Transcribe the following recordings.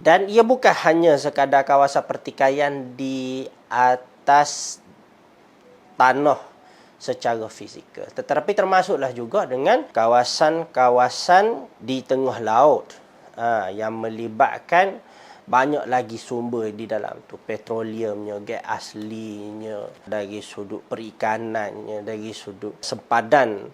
Dan ia bukan hanya sekadar kawasan pertikaian di atas tanah secara fizikal, tetapi termasuklah juga dengan kawasan-kawasan di tengah laut yang melibatkan banyak lagi sumber di dalam tu, petroleumnya, gas aslinya, dari sudut perikanannya, dari sudut sempadan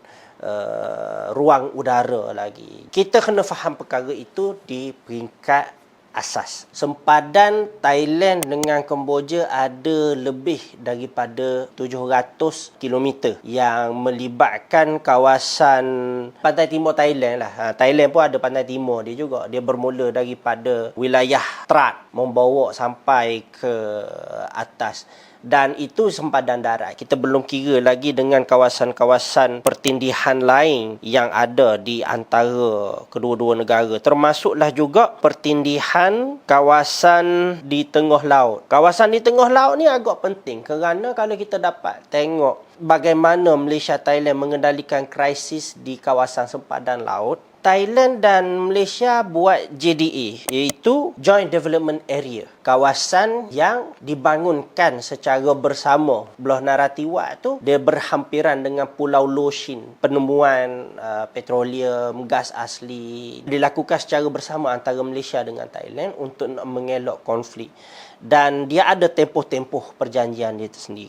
ruang udara lagi. Kita kena faham perkara itu di peringkat asas. Sempadan Thailand dengan Kemboja ada lebih daripada 700 km yang melibatkan kawasan pantai timur Thailand lah. Thailand pun ada pantai timur dia juga. Dia bermula daripada wilayah Trat membawa sampai ke atas. Dan itu sempadan darat. Kita belum kira lagi dengan kawasan-kawasan pertindihan lain yang ada di antara kedua-dua negara. Termasuklah juga pertindihan kawasan di tengah laut. Kawasan di tengah laut ni agak penting kerana kalau kita dapat tengok bagaimana Malaysia Thailand mengendalikan krisis di kawasan sempadan laut, Thailand dan Malaysia buat JDA, iaitu Joint Development Area. Kawasan yang dibangunkan secara bersama. Belah Naratiwat tu, dia berhampiran dengan Pulau Loshin. Penemuan petroleum, gas asli dilakukan secara bersama antara Malaysia dengan Thailand untuk mengelak konflik. Dan dia ada tempoh-tempoh perjanjian dia sendiri.